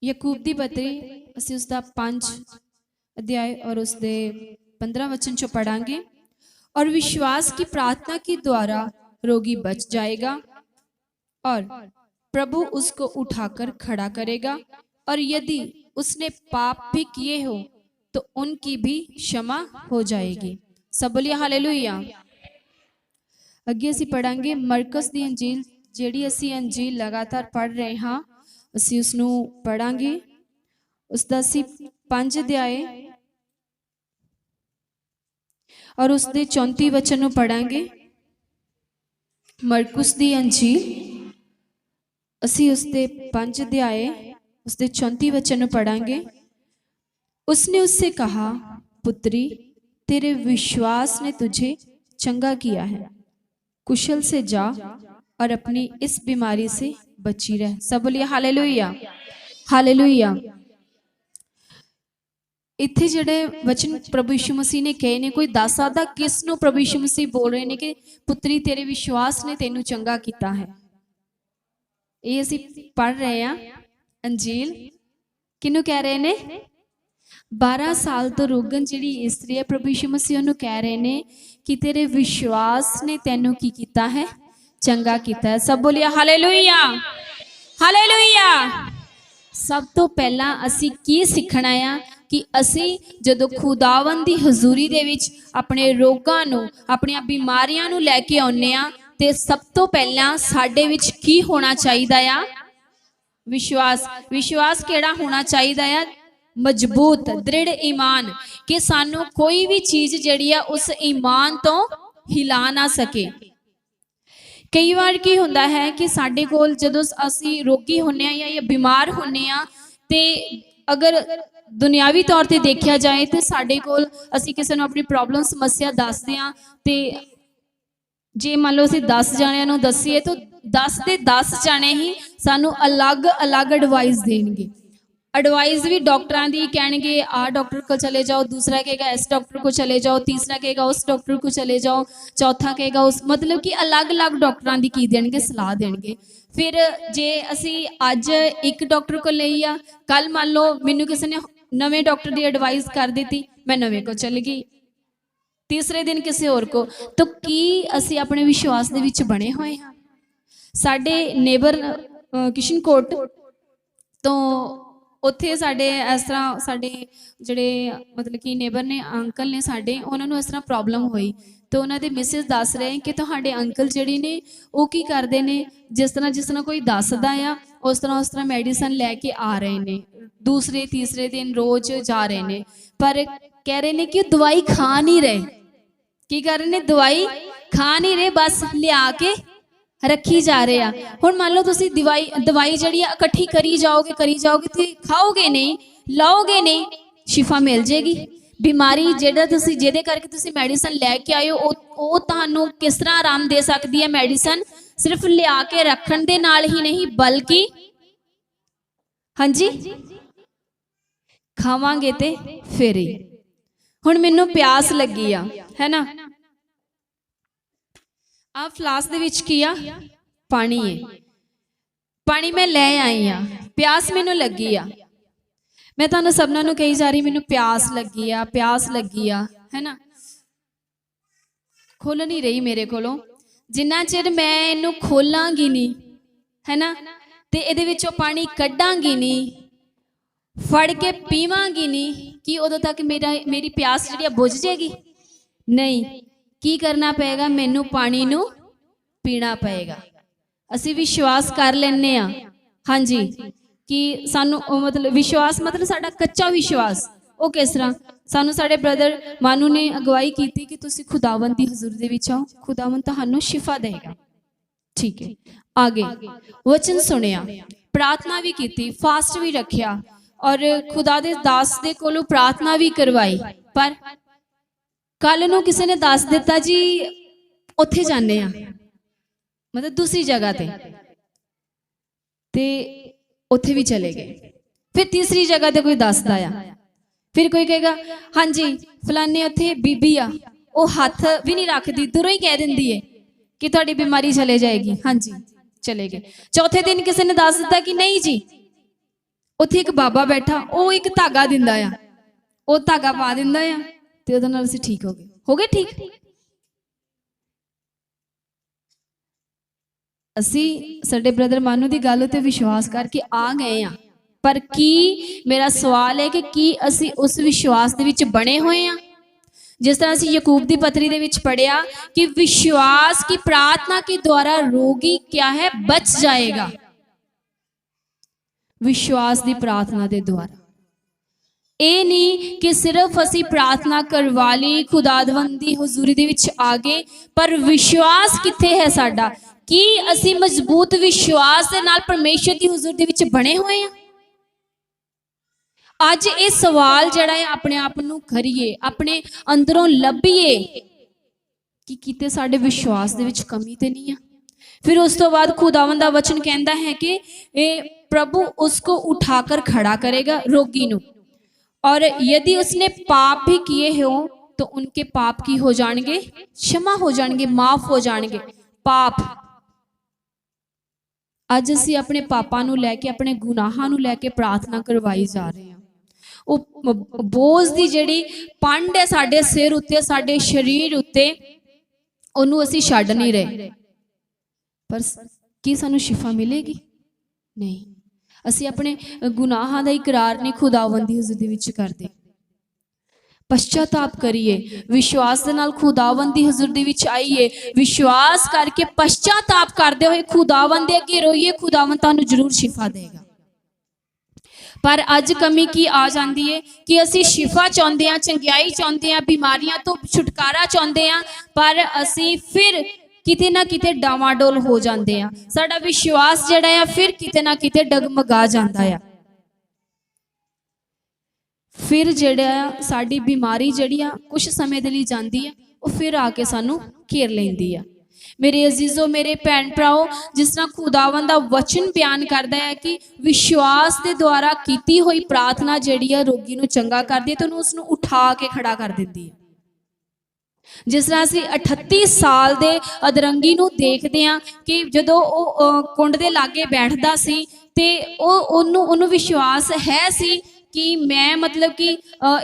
ਯਕੂਬ ਦੀ ਪੱਤਰੀ ਅਸੀਂ उसका 5 अध्याय और उसके 15 वचन चो पढ़ांगे। और विश्वास की प्रार्थना के द्वारा रोगी बच जाएगा और प्रभु उसको उठाकर खड़ा करेगा, और यदि उसने पाप भी किए हो तो उनकी भी क्षमा हो जाएगी। सब बोलिए हालेलुया। अगे असी पढ़ांगे मरकस दी अंजील, जिहड़ी असी अंजील लगातार पढ़ रहे हाँ, असी उसनू पढ़ांगे। उसका असी 5 अध्याय और उसके 34 वचन पढ़ांगे। मरकुस दी अंजील असी उसके 5 अध्याय उसके 34 वचन पढ़ांगे। उसने उससे कहा, पुत्री, तेरे विश्वास ने तुझे चंगा किया है, कुशल से जा और अपनी इस बीमारी से बची रह। सब बोलिए हालेलुया हालेलुया। इत्थे जिहड़े वचन प्रभु यीशु मसीह ने कहे ने, कोई दस सकदा किस नूं प्रभु यीशु मसीह बोल रहे ने कि पुत्री तेरे विश्वास ने तेनू चंगा किया है। ये असीं पढ़ रहे हैं अंजील। किनू कह रहे ने? 12 साल तो रोगन जिहड़ी इस्त्री है, प्रभु यीशु मसीह उन्होंने कह रहे ने कि तेरे विश्वास ने तेनू की किया है, चंगा किया है। सब बोलिए हालेलुया हालेलुया। सब तो पहला असी की सीखना है कि असी जदों खुदावन दी हजूरी दे विच अपने रोगां नूं, अपनी बीमारियां नूं लैके आउंदे आ, ते सब तो पहला साडे विच की होना चाहिदा आ? विश्वास। विश्वास केड़ा होना चाहिदा आ? मजबूत दृढ़ ईमान, कि सानू कोई भी चीज जिहड़ी आ उस ईमान तो हिला ना सके। कई बार की होंदा है कि साडे कोल जदों असी रोगी होने या बीमार होने आ, ते अगर दुनियावी तौर पर देखा जाए तो साडे कोल असी किसी नूं अपनी प्रॉब्लम समस्या दसदे आ, ते जे मान लो असी 10 जाणिਆਂ नूं दसीए तो 10 ਦੇ 10 जाने ही सानू अलग अलग एडवाइस देंगे। एडवाइस भी डॉक्टरां दी कहणगे आ डॉक्टर को चले जाओ, दूसरा कहेगा इस डॉक्टर को चले जाओ, तीसरा कहेगा उस डॉक्टर को चले जाओ, चौथा कहेगा उस, मतलब कि अलग अलग डॉक्टरां दी की देणगे, सलाह देणगे। फिर जे असी अज एक डॉक्टर को लई आ, कल मान लो मैनू किसी ने नवे डॉक्टर की एडवाइस कर दी, मैं नवे को चल गई, तीसरे दिन किसी और को। तो की असी अपने विश्वास दे विच बने हुए हैं? साडे नेबर किशनकोट तो उत्थे साडे इस तरह साडे जिहड़े मतलब कि नेबर ने अंकल ने साडे, उन्होंने इस तरह प्रॉब्लम हुई, तो उन्होंने मिसिस दस रहे कि तुहाडे अंकल जिहड़े ने वो की करते हैं, जिस तरह कोई दसदा आ उस तरह मैडिसन लैके आ रहे हैं, दूसरे तीसरे दिन रोज जा रहे हैं, पर कह रहे हैं कि दवाई खा नहीं रहे। की कर रहे हैं? दवाई खा नहीं रहे, बस लिया के रखी जा रहे हैं। हुण मान लो तुसी दवाई जिहड़ी इकट्ठी करी जाओगे तो खाओगे नहीं, लाओगे नहीं, शिफा मिल जाएगी। बीमारी जिहड़ा तुसी जिहदे करके तुसी मैडिसन लैके आए हो, वो तुहानू किस तरह आराम दे सकती है? मैडिसन सिर्फ लिया के रखण दे नाल ही नहीं, बल्कि हाँ जी खावांगे ते फिर ही। हुण मैनू प्यास लगी आ, है ना, आ फ्लास दे विच की आ पानी है, पानी मैं ले आई हाँ, प्यास मैनू लगी आ, मैं तुहानू सबना नू कही जा रही मैनू प्यास लगी आ, प्यास लगी आ, है ना, खुल नहीं रही मेरे कोलों। जिन्ना चिर मैं इनू खोलांगी नहीं, है ना, ते इहदे विचों पानी कड्डांगी नहीं, फड़ के पीवांगी नहीं, कि उदों तक मेरी प्यास जिहड़ी बुझ जाएगी? नहीं, की करना पएगा? मैनू पानी नू पीना पएगा। असी विश्वास कर लेने आ, हाँ जी, कि सानू मतलब विश्वास मतलब साडा कच्चा विश्वास, वो किस तरह? सानू साडे ब्रदर मानू ने अगवाई की कि तुसी खुदावन दी हजूरी दे विच आओ, खुदावन तुहानू शिफा देगा। ठीक है, आगे वचन सुनिया, प्रार्थना भी की, फास्ट भी रखिया, और खुदा दे दास दे कोलों प्रार्थना भी करवाई। पर कल नूं किसी ने दस दिता जी उत्थे जाने आ, मतलब दूसरी जगह ते उत्थे भी चले गए। फिर तीसरी जगह ते कोई दसदा आ, फिर कोई कहेगा हाँ जी फलाने उत्थे बीबी आ, वो हाथ भी नहीं रखती, दूरों ही कह दिंदी है कि तुहाडी बीमारी चले जाएगी। हाँ जी चले गए। चौथे दिन किसी ने दस दिता कि नहीं जी ਉੱਥੇ ਇੱਕ ਬਾਬਾ ਬੈਠਾ, ਉਹ ਇੱਕ ਧਾਗਾ ਦਿੰਦਾ ਆ, ਉਹ ਧਾਗਾ ਪਾ ਦਿੰਦਾ ਆ ਤੇ ਉਹਦੇ ਨਾਲ ਅਸੀਂ ਠੀਕ ਹੋ ਗਏ ਠੀਕ। ਅਸੀਂ ਸਾਡੇ ਬ੍ਰਦਰ ਮਾਨੂ ਦੀ ਗੱਲ ਤੇ ਵਿਸ਼ਵਾਸ ਕਰਕੇ ਆ ਗਏ ਆ, ਪਰ ਕੀ ਮੇਰਾ ਸਵਾਲ ਹੈ ਕਿ ਕੀ ਅਸੀਂ ਉਸ ਵਿਸ਼ਵਾਸ ਦੇ ਵਿੱਚ ਬਣੇ ਹੋਏ ਆ? जिस तरह से यकूब दी पत्री दे विच पढ़िया कि विश्वास की प्रार्थना के द्वारा रोगी क्या है, बच जाएगा। विश्वास दी प्रार्थना दे द्वारा, ये नहीं कि सिर्फ असी प्रार्थना करवा ली, खुदावंद दी हुजूरी दे विच आ गए, पर विश्वास किथे है साडा? कि असी मजबूत विश्वास दे नाल परमेश्वर दी हुजूरी दे विच बने हुए हैं? अज ये सवाल जड़ा है अपने आप नूं करिए, अपने अंदरों लभीए कि किते साडे विश्वास दे विच कमी ते नहीं है। फिर उस तो बाद खुदावंद दा वचन कहता है कि ये प्रभु उसको उठाकर खड़ा करेगा, रोगी नूं, और यदि उसने पाप भी किए हो तो उनके पाप की हो जाएंगे, क्षमा हो जाएंगे, माफ हो जाएंगे। पाप अज असी अपने पापां नूं लैके, अपने गुनाहां नूं लैके प्रार्थना करवाई जा रहे हैं। बोझ दी जिहड़ी पंड है साडे सिर उत्ते, साडे शरीर उत्ते, ओनू असीं छड्ड नहीं रहे, पर की सानू शिफा मिलेगी? नहीं। असीं अपने गुनाहां दा इकरार नहीं खुदावंद दी हुजूरी दे विच करदे। पश्चाताप करिए, विश्वास दे नाल खुदावंद दी हुजूरी दे विच आइए, विश्वास करके पश्चाताप करदे होए खुदावंद दे अगे रोइए, खुदावंद तुहानू जरूर शिफा देगा। पर अज कमी की आ जाती है कि असी शिफा चाहते हैं, चंगियाई चाहते हैं, बीमारियां तो छुटकारा चाहते हैं, पर असी फिर किते ना किते डावाडोल हो जाते हैं। साडा विश्वास जिहड़ा है फिर किते ना किते डगमगा जाता है। फिर जिहड़ा साडी बीमारी जिहड़ी कुछ समय दे लई जांदी है, वो फिर आके सानू घेर लैंदी है। मेरे अजीजों, मेरे भैन भराओ, जिस तरह खुदावंद दा वचन बयान करता है कि विश्वास के द्वारा की हुई प्रार्थना जिहड़ी है रोगी नूं चंगा करदी है, तो उसनूं उठा के खड़ा कर दिंदी है। जिस तरह असीं 38 साल दे अदरंगी नूं देखदे हां कि जदों ओह कुंड दे लागे बैठदा सी ते ओनूं विश्वास है सी कि मैं मतलब कि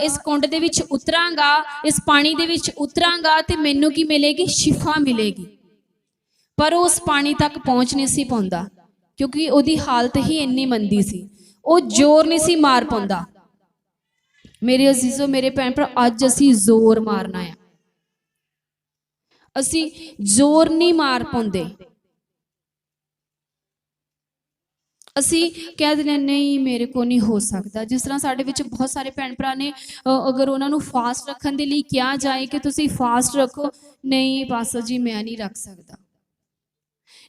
इस कुंड दे विच उतरांगा, इस पानी दे विच उतरांगा ते मैनूं की मिलेगी? शिफा मिलेगी। पर उस पानी तक पहुँच नहीं सी पाउंदा, क्योंकि उहदी हालत ही इन्नी मंदी सी, वो जोर नहीं सी मार पाउंदा। मेरे अजीजों, मेरे भैन भरा, अज असीं जोर मारना है, असीं जोर नहीं मार पाउंदे। असी कह दें नहीं मेरे को नहीं हो सकता। जिस तरह साडे विच बहुत सारे भैन भरा ने, अगर उन्होंने फास्ट रखने के लिए कहा जाए कि तुसीं फास्ट रखो, नहीं पास्टर जी मैं नहीं रख सकता,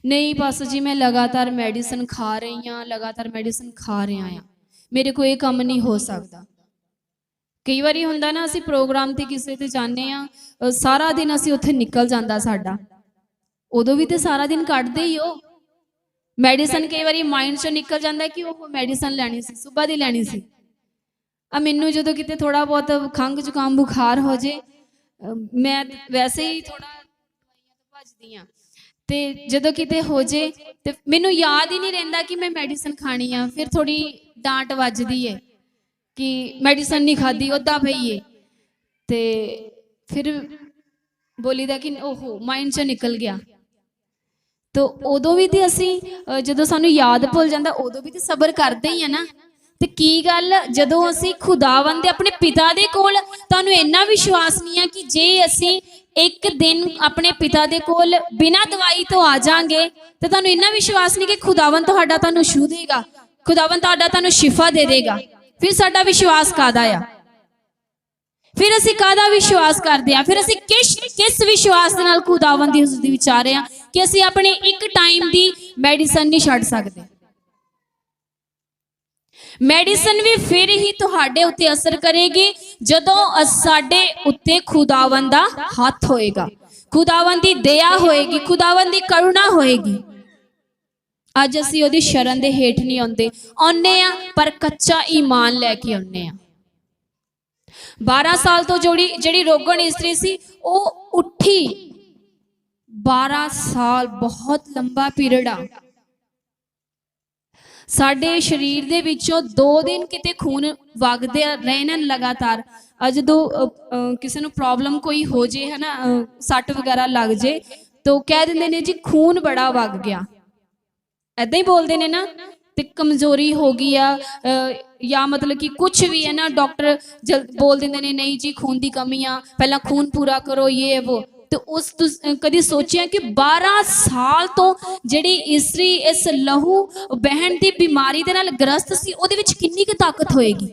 नहीं पास्टर जी मैं लगातार मैडिसन खा रही हाँ, लगातार मैडिसन खा रहा हाँ, मेरे को ये काम नहीं हो सकता। कई बार हुंदा ना, असीं प्रोग्राम ते किसी ते जाने आ, सारा दिन असीं उत्थे निकल जांदा साडा, उदों भी तो सारा दिन कटदे ही हो। मैडिसन कई बार माइंड चों निकल जाता है कि वो मैडिसन लैनी सी, सुबह दी लैनी सी। मैनू जो किते थोड़ा बहुत खंघ जुकाम बुखार हो जाए, मैं वैसे ही थोड़ा भजदी हाँ, तो जो किते हो जाए तो मैनू याद ही नहीं रहिंदा कि मैं मैडिसन खानी आ। फिर थोड़ी डांट वजदी है कि मैडिसन नहीं खाधी, उदा पई है, तो फिर बोलीदा कि ओहो माइंड चों निकल गया। तो उदों भी तो असी जो सानू याद भुल जाता, उदों भी तो सबर करते ही है ना। तो की गल जदों असी खुदावंद दे अपने पिता दे कोल, तुहानू इन्ना विश्वास नहीं है कि जे असी एक दिन अपने पिता दे कोल बिना दवाई तो आ जाएंगे, तो तुहानू इन्ना विश्वास नहीं कि खुदावंद तुहाडा तुहानू छू देगा, खुदावंद तुहाडा तुहानू शिफा दे देगा। फिर साडा विश्वास कादा आ? फिर असी कादा विश्वास करते हैं? फिर असी किस विश्वास दे नाल खुदावंद दी हुजूरी विच आ रहे हैं कि असी अपने एक टाइम दी मैडिसन नहीं छड्ड सकते। मैडिसन भी फिर ही तुहाडे उत्ते असर करेगी जदों साडे उत्ते खुदावंद दा हाथ होएगा, खुदावंद दी दया होएगी, खुदावंद दी करुणा होएगी। अज असी ओहदी शरण दे हेठ नहीं आउंदे, आउने आ पर कच्चा ईमान लैके आउने आ। 12 साल तो जिहड़ी रोगण स्त्री सी वो उठी, 12 साल बहुत लंबा पीरियड आ। ਸਾਡੇ ਸਰੀਰ ਦੇ ਵਿੱਚੋਂ 2 ਦਿਨ ਕਿਤੇ ਖੂਨ ਵਗਦੇ ਰਹੇ ਨਾ ਲਗਾਤਾਰ। ਅੱਜ ਜਦੋਂ ਕਿਸੇ ਨੂੰ ਪ੍ਰੋਬਲਮ ਕੋਈ ਹੋ ਜੇ ਹੈ ਨਾ, ਸੱਟ ਵਗੈਰਾ ਲੱਗ ਜੇ, तो कह देंगे ने जी खून बड़ा वग गया, ऐदा ही बोलते ने ना, ते कमजोरी हो गई या मतलब कि कुछ भी है ना, डॉक्टर बोल देंगे ने नहीं जी खून की कमी आ, पहला खून पूरा करो ये वो। तो उस कभी सोचिया कि 12 साल तो जिहड़ी इस्त्री इस लहू बहन की बीमारी दे नाल ग्रस्त सी, उहदे विच किन्नी क ताकत होएगी?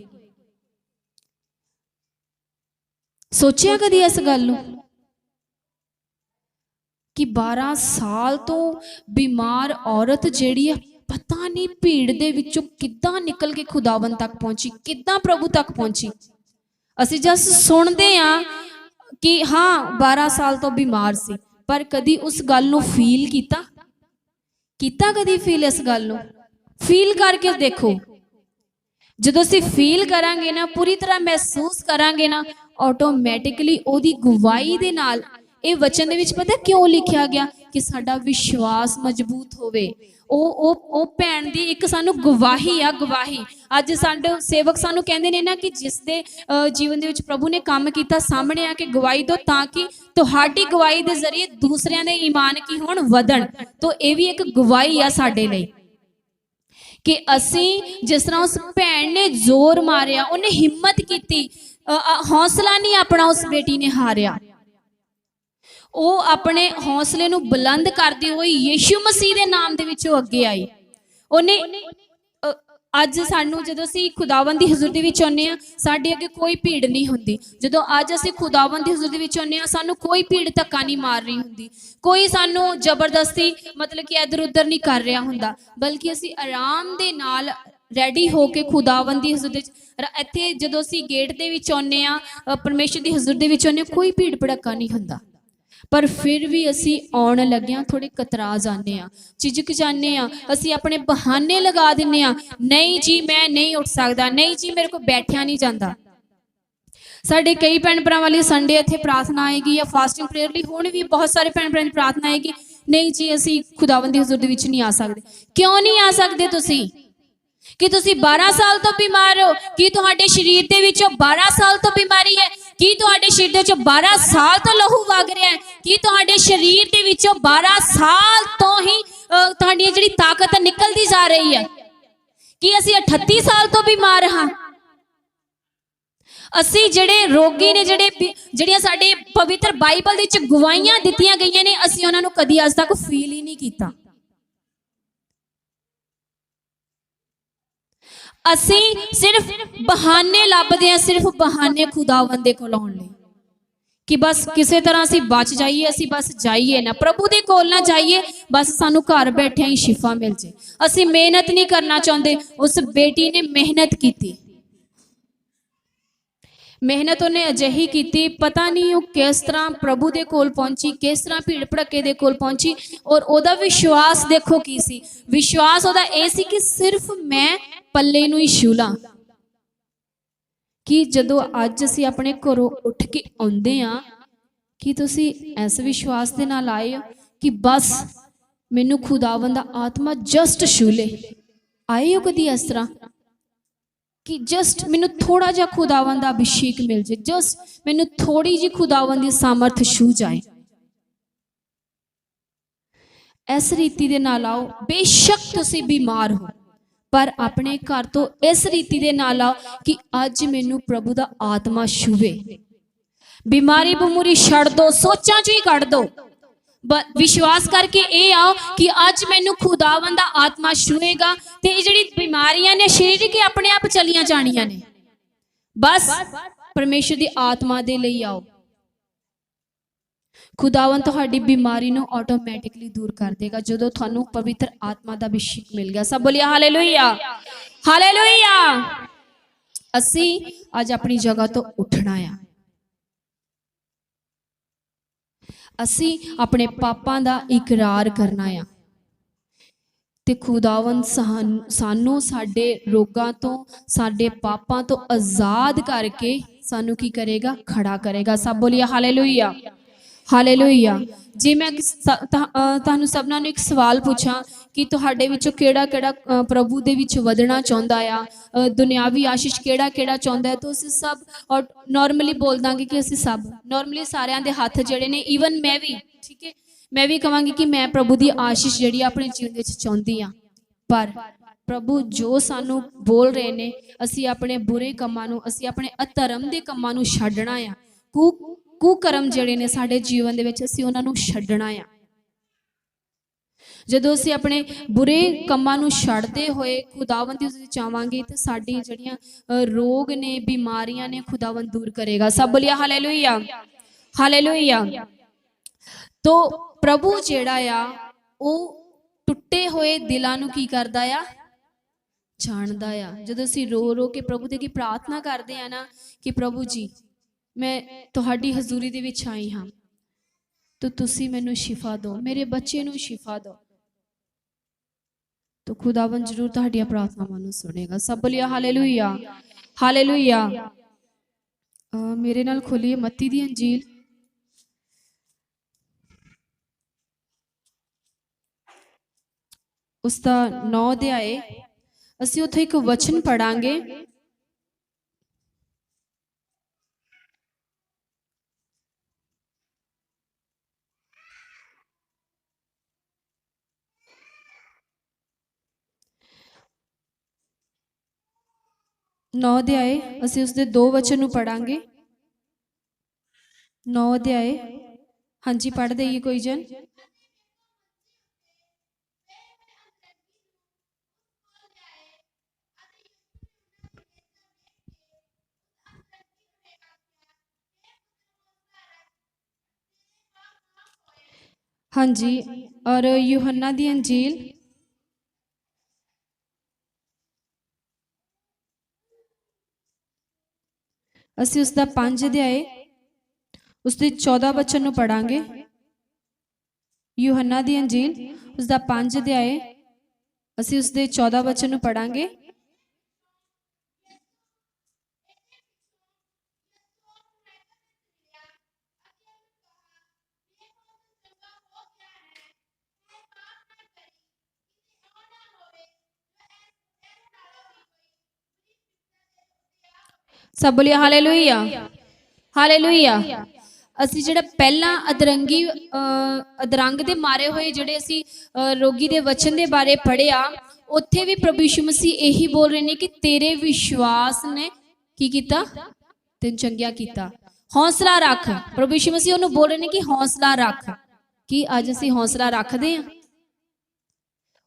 सोचिया कदी इस गल नूं कि 12 साल तो बीमार औरत जिहड़ी है, पता नहीं भीड़ दे विचों किद्दां निकल के खुदावन तक पहुंची, किद्दां प्रभु तक पहुंची। असीं जस्ट सुणदे हां कि हाँ 12 साल तो बीमार सी, पर कदी उस गल नूं फील कीता कदी फील इस गल नूं फील करके देखो। जदों असीं फील करांगे ना, पूरी तरह महसूस करांगे ना, ऑटोमैटिकली ओदी गवाही दे नाल ये वचन दे विच पता क्यों लिखिया गया कि साडा विश्वास मजबूत होवे। ओ भैन दी एक सानू गवाही आ, गवाही। अज साडे सेवक सानू कहंदे ने ना कि जिस दे जीवन दे विच प्रभु ने काम कीता सामने आके गवाही दो, ताकि तुहाडी गवाही दे जरिए दूसरियां दे ईमान की होण वधण। तो ये भी एक गवाही आ साडे लई कि असीं जिस तरह उस भैन ने जोर मारिया, उन्हें हिम्मत कीती, हौसला नहीं अपना उस बेटी ने हारिया, वो अपने हौसले नूं बुलंद करते हुए यीशु मसीह दे नाम दे विचों अगे आई। उन्हें अज सानू जदों असीं खुदावन दी हज़ूर दे विच आउंदे आ, साडे अगे कोई भीड़ नहीं हुंदी। जदों अज असीं खुदावन दी हज़ूर दे विच आउंदे आ, सानू कोई भीड़ धक्का नहीं मार रही हुंदी, कोई सानू जबरदस्ती मतलब कि इधर उधर नहीं कर रहा हुंदा, बल्कि असीं आराम दे नाल रेडी हो के खुदावन दी हज़ूर दे इत्थे जदों असीं गेट दे विच आउंदे आ, परमेश्वर दी हज़ूर दे विच आउंदे आ, कोई भीड़ भड़का नहीं हुंदा। पर फिर भी असी आउण लगे थोड़े कतरा जाने, झिझक जाने, असी अपने बहाने लगा दिने, नहीं जी मैं नहीं उठ सकता, नहीं जी मेरे को बैठा नहीं जाता। साडे कई भैन भरावां लई संडे इत्थे प्रार्थना आएगी या फास्टिंग प्रेयर लई हुण भी बहुत सारे भैन भरावां दी प्रार्थना आएगी, नहीं जी असी खुदावन दी हज़ूर दे विच नहीं आ सकदे। क्यों नहीं आ सकदे तुसी? कि तुसी 12 साल तो बीमार हो, कि तुहाडे शरीर दे विचों 12 साल तो बीमारी है, कि तुहाडे शरीर दे विचों 12 साल तो लहू वग रहा है, कि तुहाडे शरीर दे विचों 12 साल तो ही तुहाडी जिहड़ी ताकत निकलदी जा रही है, कि असी 38 साल तो बीमार हां। असी जिहड़े रोगी ने, जिहड़ियां साडे पवित्र बाइबल दे विच गवाहियां दित्तियां गईयां ने, असी उहनां नूं कदी अज तक फील ही नहीं कीता। असी सिर्फ बहाने लभदे हां, सिर्फ बहाने खुदावन दे कोल आउण लई कि बस किसी तरह असी बच जाइए, असी बस जाइए ना, प्रभु दे कोल ना जाइए, बस सानू घर बैठे ही शिफा मिल जाए। असी मेहनत नहीं करना चाहते। उस बेटी ने मेहनत की, मेहनत उन्हें अजिही की, पता नहीं वो किस तरह प्रभु दे कोल पहुंची, किस तरह भीड़ भड़के दे कोल पहुंची, और ओदा विश्वास देखो की सी। विश्वास ओदा ए सी कि सिर्फ मैं पल्ले नूं ही छूला। कि जदों अज असीं अपने घरों उठ के आउंदे आ, कि तुसीं इस विश्वास दे नाल आए हो कि बस मैनूं खुदावन दा आत्मा जस्ट छूले। आए हो कदी इस तरह कि जस्ट मैनूं थोड़ा जिहा खुदावन दा अभिषेक मिल जाए, जस्ट मैनूं थोड़ी जी खुदावन दी सामर्थ छू जाए। इस रीति दे नाल आओ। बेशक तुसीं बीमार हो, पर अपने घर तो इस रीति दे नाल आओ कि अज मैनूं प्रभु दा आत्मा छूवे। बीमारी बमूरी छड़ दो, सोचां चों ही कढ़ दो, विश्वास करके ये आओ कि अज मैनूं खुदावन दा आत्मा छूएगा, ते जिहड़ी बीमारियां ने शरीर के अपने आप चलियां जाणियां ने। बस परमेश्वर दी आत्मा दे लई आओ। खुदावन तुहाडी बीमारी नूं ऑटोमैटिकली दूर कर देगा जदों तुहानूं पवित्र आत्मा दा अभिषेक मिल गया। सब बोलिए हालेलुया, हालेलुया। असी अज अपनी जगह तो उठना है, असी अपने पापां दा इकरार करना है, ते खुदावन सानू साडे रोगां तो साडे पापां तो आजाद करके सानू की करेगा, खड़ा करेगा। सब बोलिए हालेलुया। ਹਾਲੇਲੂਇਆ। ਜੇ ਮੈਂ ਤੁਹਾਨੂੰ ਸਭਨਾਂ ਨੂੰ ਇੱਕ ਸਵਾਲ ਪੁੱਛਾਂ ਕਿ ਤੁਹਾਡੇ ਵਿੱਚੋਂ ਕਿਹੜਾ ਪ੍ਰਭੂ ਦੇ ਵਿੱਚ ਵਧਣਾ ਚਾਹੁੰਦਾ ਆ, ਦੁਨਿਆਵੀ ਆਸ਼ੀਸ਼ ਕਿਹੜਾ ਚਾਹੁੰਦਾ ਹੈ, ਤਾਂ ਅਸੀਂ ਸਭ ਔਰ ਨੋਰਮਲੀ ਬੋਲ ਦਾਂਗੇ ਕਿ ਅਸੀਂ ਸਭ ਨੋਰਮਲੀ ਸਾਰਿਆਂ ਦੇ ਹੱਥ ਜਿਹੜੇ ਨੇ, ਈਵਨ ਮੈਂ ਵੀ, ਠੀਕ ਹੈ, ਮੈਂ ਵੀ ਕਹਾਂਗੀ ਕਿ ਮੈਂ ਪ੍ਰਭੂ ਦੀ ਆਸ਼ੀਸ਼ ਜਿਹੜੀ ਆਪਣੇ ਜੀਵਨ ਵਿੱਚ ਚਾਹੁੰਦੀ ਹਾਂ। ਪਰ ਪ੍ਰਭੂ ਜੋ ਸਾਨੂੰ ਬੋਲ ਰਹੇ ਨੇ, ਅਸੀਂ ਆਪਣੇ ਬੁਰੇ ਕੰਮਾਂ ਨੂੰ, ਅਸੀਂ ਆਪਣੇ ਅਧਰਮ ਦੇ ਕੰਮਾਂ ਨੂੰ ਛੱਡਣਾ ਆ। ਕੁਕਰਮ ਜਿਹੜੇ ਨੇ ਸਾਡੇ ਜੀਵਨ ਦੇ ਵਿੱਚ, ਅਸੀਂ ਉਹਨਾਂ ਨੂੰ ਛੱਡਣਾ ਆ। ਜਦੋਂ ਅਸੀਂ ਆਪਣੇ ਬੁਰੇ ਕੰਮਾਂ ਨੂੰ ਛੱਡਦੇ ਹੋਏ ਖੁਦਾਵੰਦ ਦੀ ਉਸਦੀ ਚਾਹਾਂਗੇ ਤਾਂ ਸਾਡੀ ਜਿਹੜੀਆਂ ਰੋਗ ਨੇ, ਬਿਮਾਰੀਆਂ ਨੇ, ਖੁਦਾਵੰਦ ਦੂਰ ਕਰੇਗਾ। ਸਭ ਬੋਲਿਆ ਹਾਲੇਲੂਇਆ, ਹਾਲੇਲੂਇਆ। ਤੋ ਪ੍ਰਭੂ ਜਿਹੜਾ ਆ ਉਹ ਟੁੱਟੇ ਹੋਏ ਦਿਲਾਂ ਨੂੰ ਕੀ ਕਰਦਾ ਆ, ਜਾਣਦਾ ਆ। ਜਦੋਂ ਅਸੀਂ ਰੋ ਕੇ ਪ੍ਰਭੂ ਦੇ ਅੱਗੇ ਪ੍ਰਾਰਥਨਾ ਕਰਦੇ ਆ ਨਾ ਕਿ ਪ੍ਰਭੂ ਜੀ ਮੈਂ ਤੁਹਾਡੀ ਹਜ਼ੂਰੀ ਦੇ ਵਿੱਚ ਆਈ ਹਾਂ, तो तुसी मैनू शिफा दो, मेरे बच्चे नू शिफा दो, तो खुदावन जरूर तुहाडियां प्रार्थनावां नू सुनेगा। सब बोलिया हालेलुया, हालेलुया। मेरे नाल खोलिए मत्ती दी अंजील, उसका 9 अध्याय। असीं उत्थे एक वचन पढ़ांगे, नौ अध्याय, असीं उसदे 2 वचन नू पढ़ांगे। 9 अध्याय, हाँ जी पढ़ देइए कोई जन। हाँ जी, और यूहन्ना दी अंजील असी उसका 5 अध्याय उसके 14 वचन नू पढ़ांगे। यूहन्ना दी अंजील उसका 5 अध्याय असी उसके 14 वचन नू पढ़ांगे। सब बोलिए हालेलुया, हालेलुया। असी जिहड़ा पहला अदरंगी अदरंग दे मारे हुए जिहड़े असी रोगी दे वचन दे बारे पढ़िया, उत्थे भी प्रभु यीशु मसीह यही बोल रहे ने कि तेरे विश्वास ने की कीता, तैनूं चंगिया कीता। हौसला रख, प्रभु यीशु मसीह उन्होंने बोल रहे ने कि हौसला रख। कि अज असी हौसला रखते हैं?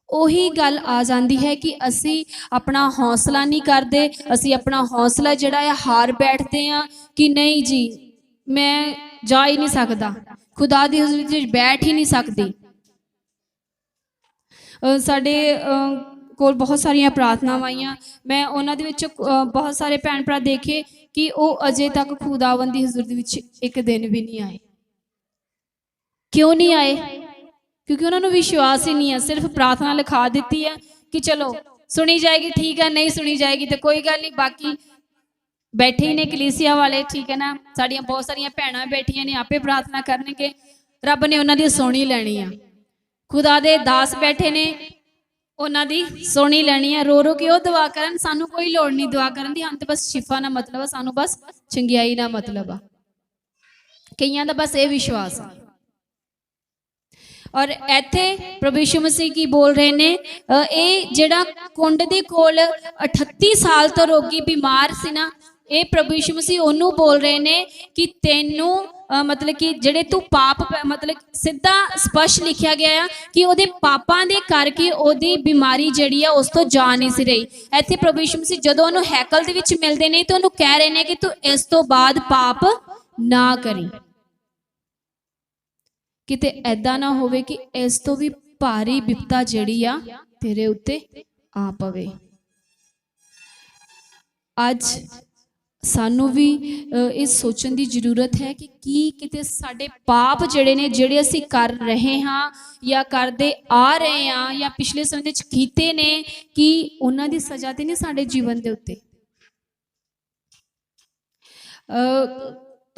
ਉਹੀ ਗੱਲ आ जाती है कि असी अपना हौसला नहीं करते, असी अपना हौसला जिहड़ा है हार बैठते हैं कि नहीं जी मैं जा ही नहीं सकता, खुदा दी हुज़ूरी विच बैठ ही नहीं सकती। साडे कोल बहुत सारिया प्रार्थनावां आईयां, मैं उन्हां दे विच बहुत सारे भैन भरा देखे कि वो अजे तक खुदावंद दी हुज़ूरी विच एक दिन भी नहीं आए। क्यों नहीं आए? क्योंकि उन्होंने विश्वास ही नहीं है। सिर्फ प्रार्थना लिखा दी है कि चलो सुनी जाएगी, ठीक है, नहीं सुनी जाएगी तो कोई गल नहीं, बाकी बैठे ही ने कलीसिया वाले, ठीक है ना, साड़ियाँ बहुत सारिया भैन बैठिया ने, आपे प्रार्थना करनगे, रब ने उन्होंने सुनी लैनी है। खुदा दे दास बैठे ने, उन्होंने सुनी लैनी है। रो के वो दुआ करन, सानू कोई लोड़ नहीं दुआ करन दी, हम तो बस शिफा ना मतलब है, सानू बस चंगियाई ना मतलब है। कईयां दा बस ये विश्वास है। और इत्थे प्रभु यीशु मसीह की बोल रहे ने, ये जिहड़ा कुंड दे कोल 38 साल तो रोगी बीमार सी ना, ये प्रभु यीशु मसीह ओनू बोल रहे ने कि तेनू मतलब कि जिहड़े तू पाप, मतलब सीधा स्पष्ट लिखा गया है कि ओदे पापां दे करके ओदी बीमारी जिहड़ी है उस तो जा नहीं सी रही। इत्थे प्रभु यीशु मसीह जदों ओनू हैकल दे विच मिलदे ने तो ओनू कह रहे ने कि तू इस तो बाद पाप ना करी, किते ऐदा ना होवे कि इस तो भी भारी विपता जिहड़ी आ तेरे उत्ते आ पवे। अज सानू भी इस सोचण दी जरूरत है कि किते साडे पाप जिहड़े ने, जिहड़े असीं कर रहे हाँ या करदे आ रहे हाँ या पिछले समय विच कीते ने, कि उन्हां दी सज़ा ते नहीं साडे जीवन दे उत्ते।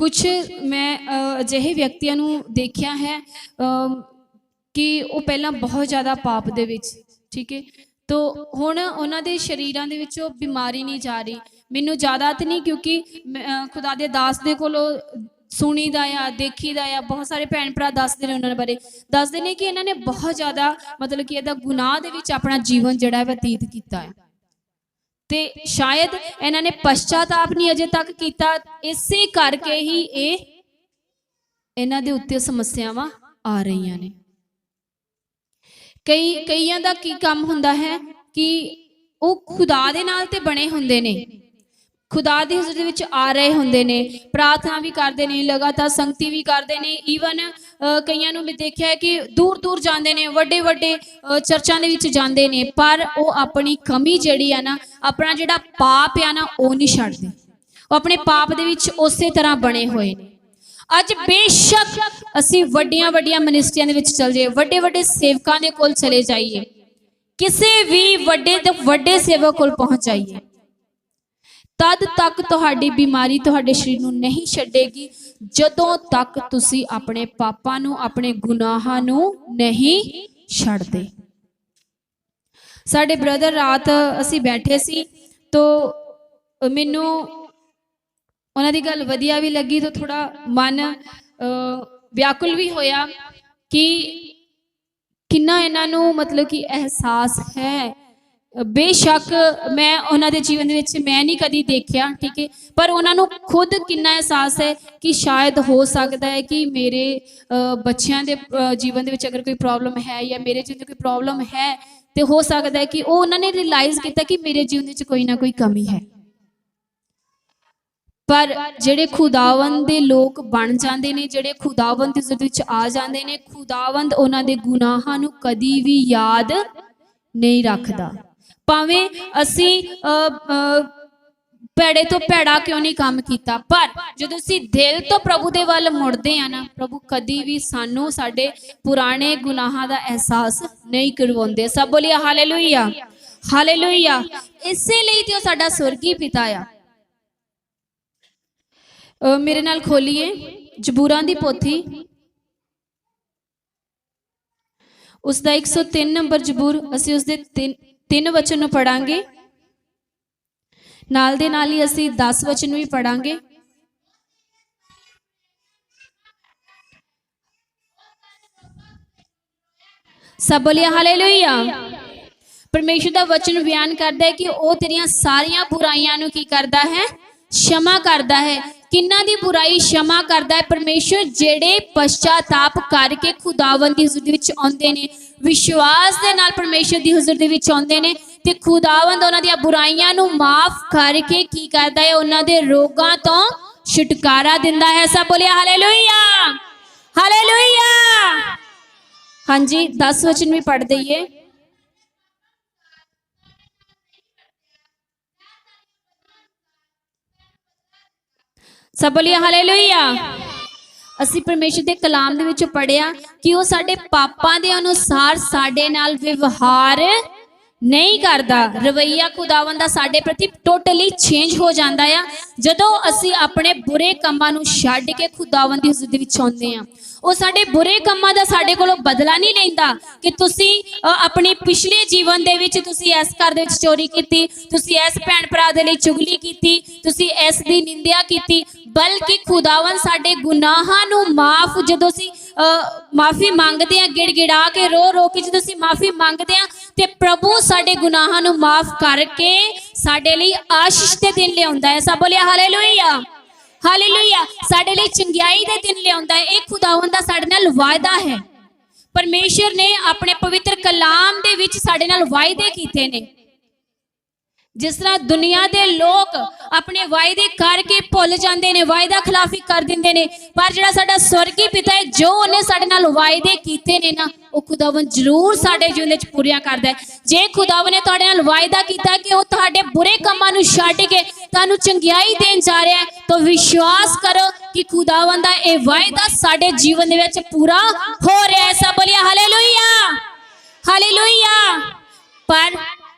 ਕੁਛ ਮੈਂ ਅਜਿਹੇ ਵਿਅਕਤੀਆਂ ਨੂੰ ਦੇਖਿਆ ਹੈ ਕਿ ਉਹ ਪਹਿਲਾਂ ਬਹੁਤ ਜ਼ਿਆਦਾ ਪਾਪ ਦੇ ਵਿੱਚ, ਠੀਕ ਹੈ, ਤੋ ਹੁਣ ਉਹਨਾਂ ਦੇ ਸਰੀਰਾਂ ਦੇ ਵਿੱਚੋਂ ਬਿਮਾਰੀ ਨਹੀਂ ਜਾ ਰਹੀ। ਮੈਨੂੰ ਜ਼ਿਆਦਾ ਤਾਂ ਨਹੀਂ, ਕਿਉਂਕਿ ਖੁਦਾ ਦੇ ਦਾਸ ਦੇ ਕੋਲੋਂ ਸੁਣੀਦਾ ਆ, ਦੇਖੀਦਾ ਆ, ਬਹੁਤ ਸਾਰੇ ਭੈਣ ਭਰਾ ਦੱਸਦੇ ਨੇ, ਉਹਨਾਂ ਬਾਰੇ ਦੱਸਦੇ ਨੇ ਕਿ ਇਹਨਾਂ ਨੇ ਬਹੁਤ ਜ਼ਿਆਦਾ ਮਤਲਬ ਕਿ ਇਹਦਾ ਗੁਨਾਹ ਦੇ ਵਿੱਚ ਆਪਣਾ ਜੀਵਨ ਜਿਹੜਾ ਹੈ ਬਤੀਤ ਕੀਤਾ ਹੈ, ਤੇ ਸ਼ਾਇਦ ਇਹਨਾਂ ਨੇ ਪਛਤਾਤਾਪ ਨਹੀਂ ਅਜੇ ਤੱਕ ਕੀਤਾ। ਇਸੇ ਕਰਕੇ ਹੀ ਇਹਨਾਂ ਦੇ ਉੱਤੇ ਸਮੱਸਿਆਵਾਂ ਆ ਰਹੀਆਂ ਨੇ। ਕਈਆਂ ਦਾ ਕੀ ਕੰਮ ਹੁੰਦਾ ਹੈ ਕਿ ਉਹ ਖੁਦਾ ਦੇ ਨਾਲ ਤੇ ਬਣੇ ਹੁੰਦੇ ਨੇ, ਖੁਦਾ ਦੀ ਹਜ਼ੂਰੀ ਦੇ ਵਿੱਚ ਆ ਰਹੇ ਹੁੰਦੇ ਨੇ, ਪ੍ਰਾਰਥਨਾ ਵੀ ਕਰਦੇ ਨੇ, ਲਗਾਤਾਰ ਸੰਗਤੀ ਵੀ ਕਰਦੇ ਨੇ। ਈਵਨ ਕਈਆਂ ਨੂੰ ਮੈਂ ਦੇਖਿਆ ਹੈ ਕਿ ਦੂਰ ਦੂਰ ਜਾਂਦੇ ਨੇ, ਵੱਡੇ ਵੱਡੇ ਚਰਚਾਂ ਦੇ ਵਿੱਚ ਜਾਂਦੇ ਨੇ, ਪਰ ਉਹ ਆਪਣੀ ਕਮੀ ਜਿਹੜੀ ਆ ਨਾ, ਆਪਣਾ ਜਿਹੜਾ ਪਾਪ ਆ ਨਾ, ਉਹ ਨਹੀਂ ਛੱਡਦੇ। ਉਹ ਆਪਣੇ ਪਾਪ ਦੇ ਵਿੱਚ ਉਸੇ ਤਰ੍ਹਾਂ ਬਣੇ ਹੋਏ ਨੇ। ਅੱਜ ਬੇਸ਼ੱਕ ਅਸੀਂ ਵੱਡੀਆਂ ਵੱਡੀਆਂ ਮਿਨਿਸਟਰੀਆਂ ਦੇ ਵਿੱਚ ਚਲ ਜਾਈਏ, ਵੱਡੇ ਵੱਡੇ ਸੇਵਕਾਂ ਦੇ ਕੋਲ ਚਲੇ ਜਾਈਏ, ਕਿਸੇ ਵੀ ਵੱਡੇ ਤੋਂ ਵੱਡੇ ਸੇਵਕ ਕੋਲ ਪਹੁੰਚ ਜਾਈਏ, ਤਦ ਤੱਕ ਤੁਹਾਡੀ ਬਿਮਾਰੀ ਤੁਹਾਡੇ ਸਰੀਰ ਨੂੰ ਨਹੀਂ ਛੱਡੇਗੀ, ਜਦੋਂ ਤੱਕ ਤੁਸੀਂ ਆਪਣੇ ਪਾਪਾਂ ਨੂੰ, ਆਪਣੇ ਗੁਨਾਹਾਂ ਨੂੰ ਨਹੀਂ ਛੱਡਦੇ। ਸਾਡੇ ਬ੍ਰਦਰ ਰਾਤ ਅਸੀਂ ਬੈਠੇ ਸੀ, ਤੋ ਮੈਨੂੰ ਉਹਨਾਂ ਦੀ ਗੱਲ ਵਧੀਆ ਵੀ ਲੱਗੀ, ਤਾਂ ਥੋੜਾ ਮਨ ਵਿਆਕੁਲ ਵੀ ਹੋਇਆ ਕਿ ਕਿੰਨਾ ਇਹਨਾਂ ਨੂੰ ਮਤਲਬ ਕਿ ਅਹਿਸਾਸ ਹੈ। ਬੇਸ਼ੱਕ ਮੈਂ ਉਹਨਾਂ ਦੇ ਜੀਵਨ ਦੇ ਵਿੱਚ ਮੈਂ ਨਹੀਂ ਕਦੀ ਦੇਖਿਆ, ਠੀਕ ਹੈ, ਪਰ ਉਹਨਾਂ ਨੂੰ ਖੁਦ ਕਿੰਨਾ ਅਹਿਸਾਸ ਹੈ ਕਿ ਸ਼ਾਇਦ ਹੋ ਸਕਦਾ ਹੈ ਕਿ ਮੇਰੇ ਬੱਚਿਆਂ ਦੇ ਜੀਵਨ ਦੇ ਵਿੱਚ ਅਗਰ ਕੋਈ ਪ੍ਰੋਬਲਮ ਹੈ, ਜਾਂ ਮੇਰੇ ਜੀਵਨ 'ਚ ਕੋਈ ਪ੍ਰੋਬਲਮ ਹੈ, ਤੇ ਹੋ ਸਕਦਾ ਹੈ ਕਿ ਉਹਨਾਂ ਨੇ ਰਿਅਲਾਈਜ਼ ਕੀਤਾ ਕਿ ਮੇਰੇ ਜੀਵਨ ਵਿੱਚ ਕੋਈ ਨਾ ਕੋਈ ਕਮੀ ਹੈ। ਪਰ ਜਿਹੜੇ ਖੁਦਾਵੰਦ ਦੇ ਲੋਕ ਬਣ ਜਾਂਦੇ ਨੇ, ਜਿਹੜੇ ਖੁਦਾਵੰਦ ਦੇ ਵਿੱਚ ਆ ਜਾਂਦੇ ਨੇ, ਖੁਦਾਵੰਦ ਉਹਨਾਂ ਦੇ ਗੁਨਾਹਾਂ ਨੂੰ ਕਦੀ ਵੀ ਯਾਦ ਨਹੀਂ ਰੱਖਦਾ। ਭਾਵੇਂ ਅਸੀਂ ਭੈੜੇ ਤੋਂ ਭੈੜਾ ਕਿਉਂ ਨਹੀਂ ਕੰਮ ਕੀਤਾ, ਪਰ ਜਦੋਂ ਅਸੀਂ ਦਿਲ ਤੋਂ ਪ੍ਰਭੂ ਦੇ ਵੱਲ ਮੁੜਦੇ ਆ ਨਾ, ਪ੍ਰਭੂ ਕਦੀ ਵੀ ਸਾਨੂੰ ਸਾਡੇ ਪੁਰਾਣੇ ਗੁਨਾਹਾਂ ਦਾ ਅਹਿਸਾਸ ਨਹੀਂ ਕਰਵਾਉਂਦੇ। ਸਭ ਬੋਲੀਏ ਹਾਲੇਲੂਇਆ, ਹਾਲੇਲੂਇਆ। ਇਸੇ ਲਈ ਤੇ ਉਹ ਸਾਡਾ ਸਵਰਗੀ ਪਿਤਾ ਆ। ਮੇਰੇ ਨਾਲ ਖੋਲੀਏ ਜ਼ਬੂਰਾਂ ਦੀ ਪੋਥੀ, ਉਸ ਦਾ 103 ਨੰਬਰ ਜ਼ਬੂਰ। ਅਸੀਂ ਉਸ ਦੇ 3 ਵਚਨ ਨੂੰ ਪੜਾਂਗੇ, ਨਾਲ ਦੇ ਨਾਲ ਹੀ ਅਸੀਂ 10 ਵਚਨ ਵੀ ਪੜਾਂਗੇ। ਸਭ ਬੋਲੀਏ ਹਾਲੇਲੂਇਆ। ਪਰਮੇਸ਼ਰ ਦਾ ਵਚਨ ਬਿਆਨ ਕਰਦਾ ਹੈ ਕਿ ਉਹ ਤੇਰੀਆਂ ਸਾਰੀਆਂ ਬੁਰਾਈਆਂ ਨੂੰ ਕੀ ਕਰਦਾ ਹੈ? क्षमा करता है। किन्ना दी बुराई क्षमा करता है? परमेश्वर जेड़े पश्चाताप करके खुदावन दी हुजूर दे विच आउंदे ने, विश्वास दे नाल परमेश्वर दी हुजूर दे विच आउंदे ने, ते खुदावंद उन्हां दी बुराइयां नूं माफ करके की करदा है? उन्हां दे रोगां तों छुटकारा दिंदा है। सब बोलिए हालेलुया, हालेलुया। हाँ जी, 10 वचन भी पढ़ दईए। सब बोलिए हालेलुया। ਅਸੀਂ परमेश्वर के कलाम दे विच पढ़िया कि वो साडे पापां दे अनुसार साडे नाल व्यवहार नहीं करता। रवैया खुदावन दा साडे प्रति टोटली चेंज हो जाता है जदों असी अपने बुरे कामां नूं छड्ड के खुदावन दी हुजूर दे विच आउंदे आ। वो साडे बुरे कामां दा साडे कोलों बदला नहीं लैंदा कि तुसी अपने पिछले जीवन दे विच तुसी इस घर दे विच चोरी कीती, तुसी इस भैण भरा दे लई चुगली कीती, तुसी इस दी निंदा कीती, बल्कि खुदावन साडे गुनाहां नूं माफ जदों असी माफी मंगदे आ, गिड़गिड़ा के रो रो के जदों असी माफी मंगदे आ ते प्रभु साडे गुनाहां नूं माफ करके साडे लई आशीष दे दिन लिआउंदा है। सब बोलिए हालेलुया, हालेलुया। साडे लई चंगियाई दे दिन लिआउंदा है। एक खुदावंद दा साडे नाल वायदा है। परमेश्वर ने अपने पवित्र कलाम दे विच साडे नाल वायदे कीते ने। जिस तरह दुनिया दे लोग अपने वायदे करके भुल जाते हैं, वायदा खिलाफी कर देंगे ने, पर जिहड़ा साडा स्वर्गी पिता है जो उन्हें साडे नाल वायदे कीते ने ना, वो खुदावन जरूर साडे जीवन विच पूरिया करदा है। जे खुदावन ने तुहाडे नाल वायदा कीता कि वो तुहाडे बुरे कामां नूं छड्ड के तुहानूं चंगियाई देण जा रहा है, तो विश्वास करो कि खुदावन दा ये वायदा साडे जीवन दे विच पूरा हो रहा है। सब बोलिए हालेलुया, हालेलुया। पर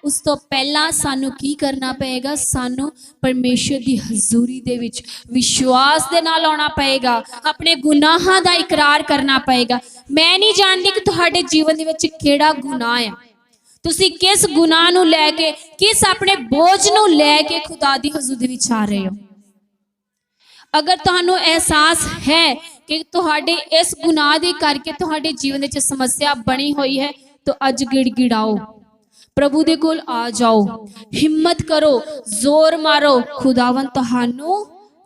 उस तो पहला सानू की करना पएगा, सानू परमेश्वर की हजूरी दे विच विश्वास दे नाल आउणा पएगा, अपने गुनाहां दा इकरार करना पएगा। मैं नहीं जानती कि तुहाडे जीवन दे विच किहड़ा गुनाह है, तुसी किस गुनाह नू लैके, किस अपने बोझ नू लैके खुदा दी हजूरी विच आ रहे हो। अगर तुहानू एहसास है कि तुहाडे इस गुनाह दे करके तुहाडे जीवन विच समस्या बनी हुई है, तो अज गिड़गिड़ाओ, प्रभु दे कोल आ जाओ, हिम्मत करो, जोर मारो, खुदावन तुहानू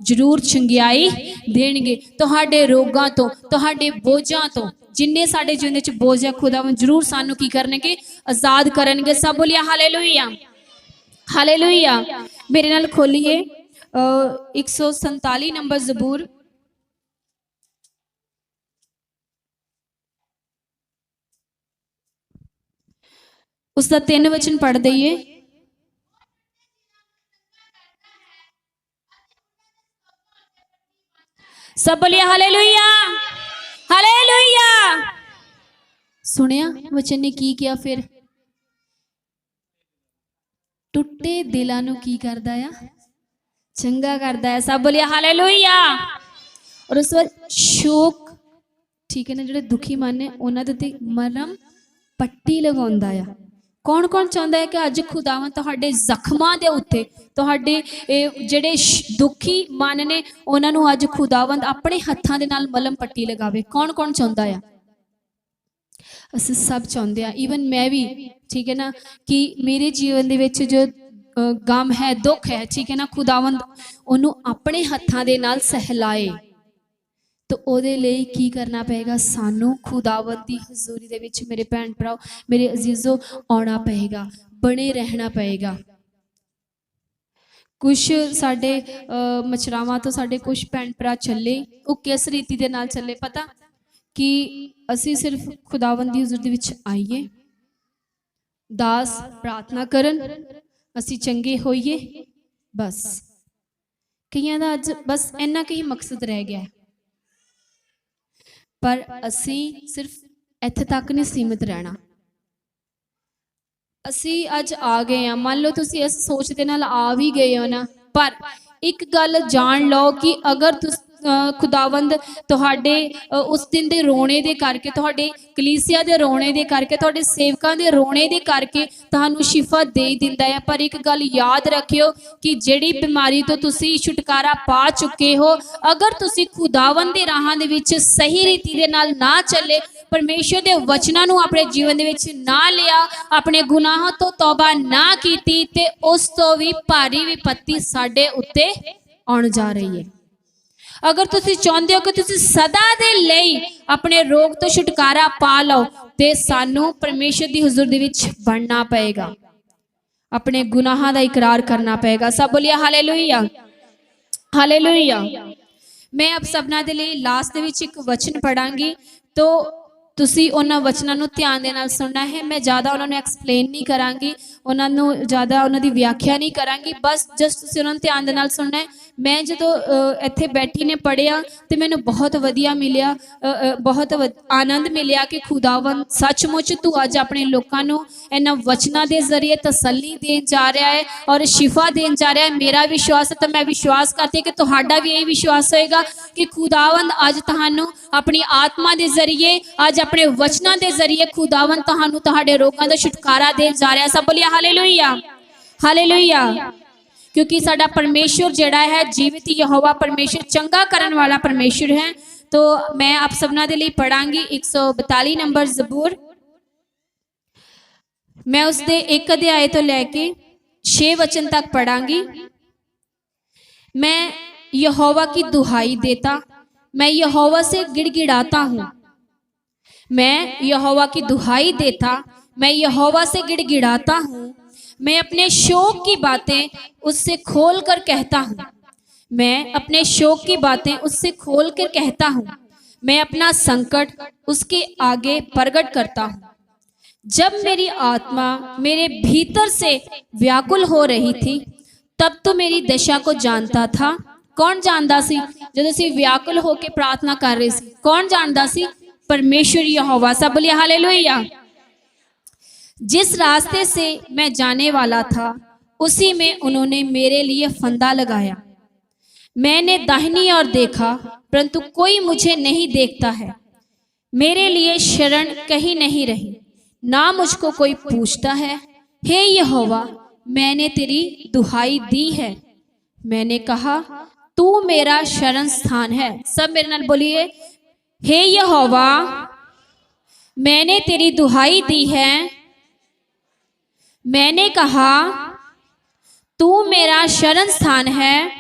जरूर चंगियाई देणगे। तुहाडे रोगां तो, तुहाडे बोझां तो, जिन्ने साडे जीवन विच बोझ है, खुदावन जरूर सानू की करनगे, आजाद करनगे। सब बोलिए हालेलुया, हालेलुया। मेरे नाल खोलिए 147 नंबर जबूर। उसका 3 वचन पढ़ दईए। सब बोलिए हालेलुया, हालेलुया। सुनिया वचन ने की किया, फिर टुटे दिलां नू की करदा है, चंगा करदा है। सब बोलिए हालेलुया। और उस वक्त शोक, ठीक है ना, जो दुखी मन है उन्होंने ते मरम पट्टी लगाउंदा है। कौन कौन चाहता है कि अज खुदावन तुहाडे जख्मां दे उत्ते, तुहाडे जिहड़े दुखी मन ने उन्होंने अज खुदावंद अपने हत्थां दे नाल मलम पट्टी लगावे। कौन कौन चाहता है? असीं सब चाहते हैं, ईवन मैं भी, ठीक है ना, कि मेरे जीवन दे विच जो गम है, दुख है, ठीक है ना, खुदावंद उन्हों अपने हत्थां दे नाल सहलाए। तो ਉਹਦੇ ਲਈ ਕੀ करना पएगा, सानू खुदावंद दी हजूरी दे विच मेरे भैन भराओ, मेरे अजीजो, आना पएगा, बने रहना पएगा। कुछ साडे मचरावां तो साडे कुछ भैन भरा चले, वो किस रीति दे नाल चले पता, कि असी सिर्फ खुदावंद दी हजूरी दे विच आइए, दास प्रार्थना करन, असी चंगे होइए, बस। कईयां दा अज बस इन्ना कहीं मकसद रह गया है, पर असी सिर्फ इत्थे तक नहीं सीमित रहना। असी अज आ गए हैं, मान लो तुसी इस सोच दे नाल आ भी गए हो ना, पर एक गल जान लो कि अगर तुस खुदावंद तुहाडे उस दिन दे रोने दे करके, तुहाडे कलीसिया दे रोने दे करके, तुहाडे सेवकां दे रोने दे करके तुहानू शिफा दे दिंदा है। पर एक गल याद रखियो कि जिहड़ी बीमारी तो तुसी छुटकारा पा चुके हो, अगर तुसी खुदावंद दे राहां दे विच सही रीति दे नाल ना चले, परमेश्वर दे वचनां नू अपने जीवन दे विच ना लिया, अपने गुनाहां तो तौबा ना कीती, ते उस तो भी भारी विपत्ति साडे उत्ते आउण जा रही है। अगर तुसी चाहते हो कि तुसी सदा दे लई अपने रोग तो छुटकारा पा लो, ते सानू परमेश्वर दी हुजूर दे विच बनना पएगा, अपने गुनाहां दा इकरार करना पएगा। सब बोलिए हालेलुया, हालेलुया। मैं अब सबना दे लई लास्ट दे विच एक वचन पढ़ांगी, तो तुसी उन्हां वचनां नू ध्यान दे नाल सुनना है। मैं ज़्यादा उन्होंने एक्सप्लेन नहीं करांगी, उन्होंने ज़्यादा उन्होंने व्याख्या नहीं करांगी, बस जस्ट तुसी उन्होंने ध्यान दे नाल सुनना है। मैं जो इत्थे बैठी ने पढ़िया तो मैनू बहुत वधिया मिलिया, बहुत आनंद मिलिया कि खुदावन सचमुच तू अज अपने लोगों नू इन्हां वचनां दे जरिए तसल्ली देन जा रहा है और शिफा देन जा रहा है। मेरा विश्वास है, तो मैं विश्वास करती कि तुहाडा भी यही विश्वास होएगा कि खुदावन अज तुहानू अपनी आत्मा दे जरिए, अज अपने वचनां दे जरिए खुदावन तुहानू तुहाडे रोगां दा छुटकारा देन जा रहा है। सब बोलिए हालेलुया, हालेलुया। क्योंकि साडा परमेश्वर जिहड़ा है जीवित यहोवा परमेश्वर, चंगा करन वाला परमेश्वर है। तो मैं आप सबना दे लई पढ़ांगी 142 नंबर जबूर। मैं उसके 1 अध्याय तो लैके 6 वचन तक पढ़ांगी। मैं यहोवा की दुहाई देता, मैं यहोवा से गिड़गिड़ाता हूँ, मैं यहोवा की दुहाई देता, मैं यहोवा से गिड़गिड़ाता हूँ, मैं अपने शोक की बातें उससे खोल कर कहता हूँ, मैं अपने शोक की बातें उससे खोल कर कहता हूँ, मैं अपना संकट उसके आगे प्रकट करता हूँ। जब मेरी आत्मा मेरे भीतर से व्याकुल हो रही थी, तब तो मेरी दशा को जानता था। कौन जानता सी? जब असीं व्याकुल होकर प्रार्थना कर रहे सी, कौन जानता सी? परमेश्वर यहोवा। सब बोलिए हालेलुया। जिस रास्ते से मैं जाने वाला था उसी में उन्होंने मेरे लिए फंदा लगाया। मैंने दाहिनी ओर देखा परंतु कोई मुझे नहीं देखता है। मेरे लिए शरण कहीं नहीं रही, ना मुझको कोई पूछता है। हे यहोवा, मैंने तेरी दुहाई दी है। मैंने कहा, तू मेरा शरण स्थान है। सब मेरे नाल बोलिए, हे यहोवा, मैंने तेरी दुहाई दी है। मैंने कहा, तू मेरा शरण स्थान है।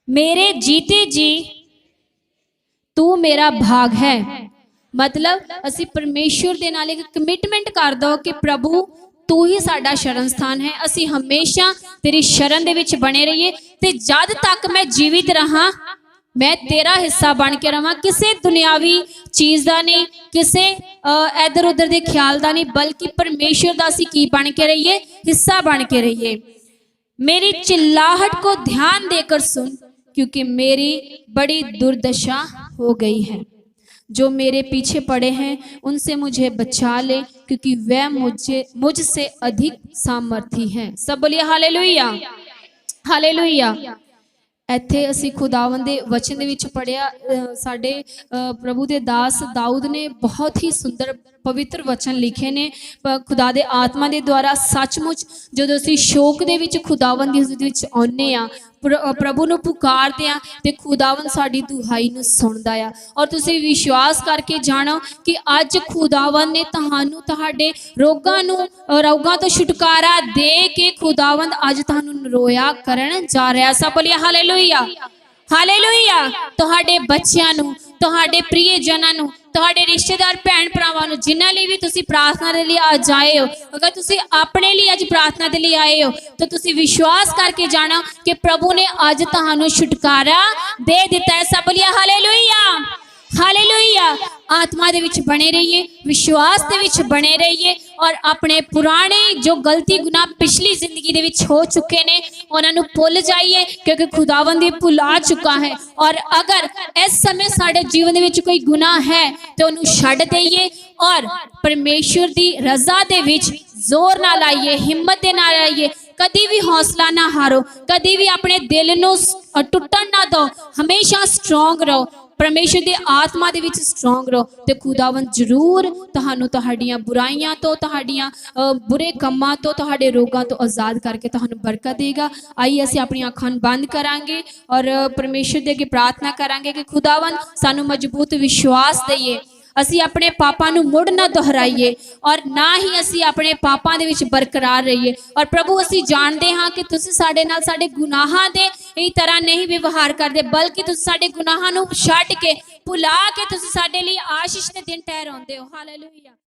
मेरे जीते जी तू मेरा भाग है। मतलब असी परमेश्वर दे नाल एक कमिटमेंट कर दो कि प्रभु तू ही साडा शरण स्थान है। असी हमेशा तेरी शरण दे विच बने रहिए ते जद तक मैं जीवित रहा मैं तेरा हिस्सा बन के रहा। किसी दुनियावी चीज़ का नहीं, किसी इधर उधर के ख्याल का नहीं, बल्कि परमेश्वर का असी की बन के रहिए, हिस्सा बन के रहिए। मेरी चिल्लाहट को ध्यान देकर सुन, क्योंकि मेरी बड़ी दुर्दशा हो गई है। जो मेरे पीछे पड़े हैं उनसे मुझे बचा ले, क्योंकि वह मुझसे अधिक सामर्थी हैं। सब बोलिए हालेलुया, हालेलुया। ਇੱਥੇ ਅਸੀਂ ਖੁਦਾਵੰਦ ਦੇ ਵਚਨ ਦੇ ਵਿੱਚ ਪੜਿਆ, ਸਾਡੇ ਪ੍ਰਭੂ ਦੇ ਦਾਸ ਦਾਊਦ ਨੇ ਬਹੁਤ ਹੀ ਸੁੰਦਰ ਪਵਿੱਤਰ ਵਚਨ ਲਿਖੇ ਨੇ ਖੁਦਾ ਦੇ ਆਤਮਾ ਦੇ ਦੁਆਰਾ। ਸੱਚਮੁੱਚ ਜਦੋਂ ਅਸੀਂ ਸ਼ੋਕ ਦੇ ਵਿੱਚ ਖੁਦਾਵੰਦ ਦੇ ਵਿੱਚ ਆਉਂਦੇ ਆ, प्रभु ਨੂੰ पुकारते हैं तो खुदावन साड़ी दुहाई ਨੂੰ सुनता है। और तुसी विश्वास करके जानो कि अज खुदावन ने तुहानू तुहाडे रोगां तो छुटकारा दे के खुदावन अज तुहानू नरोया करन जा रहा। सब बोलिए हालेलुया, हालेलुया। तुहाडे बच्चियां नू, तुहाडे प्रियजनां नू, तुहाडे रिश्तेदार भैन भरावां नू जिन्हां लई भी तुसी प्रार्थना दे लई अज आए हो, अगर तुसी अपने लिए अज प्रार्थना दे लई आए हो तो तुसी विश्वास करके जाना कि प्रभु ने अज तुहानू छुटकारा दे दिता है। सब बोलिए हालेलुया, हालेलुया। आत्मा दे विच बने रहिए, विश्वास दे विच बने रहिए और अपने पुराने जो गलती गुनाह पिछली जिंदगी दे विच हो चुके ने उन्हां नू भुल जाइए, क्योंकि खुदावंद भुला चुका है। और अगर इस समय साडे जीवन दे विच कोई गुनाह है तो उन्हू छड्ड देइए और परमेश्वर दी रज़ा दे विच जोर ना लाइए, हिम्मत दे नाल आइए। कदी भी हौसला ना हारो, कदी भी अपने दिल नू टुटन ना दो, हमेशा स्ट्रोंग रहो, परमेश्वर की आत्मा दे विच स्ट्रोंग रहो तो खुदावन जरूर तुहानू तुहाडियां बुराइयां तो, तुहाडियां बुरे कम्मां तो, तुहाडे रोगां तो आज़ाद करके तुहानू बरकत देगा। आइए असीं अपनी अखां बंद करांगे और परमेश्वर दे अगे प्रार्थना करांगे कि खुदावन सानू मजबूत विश्वास देइए, असी अपने पापां नू मुड़ ना दोहराइए और ना ही असी अपने पापां दे विच बरकरार रहिए। और प्रभु असी जानते हाँ कि तुसी साडे नाल साडे गुनाहां दे इस तरह नहीं व्यवहार करते, बल्कि तुसी साडे गुनाहां नू छड्ड के भुला के तुसी साडे लई आशीष दे दिन ठहराउंदे हो। हालेलुया।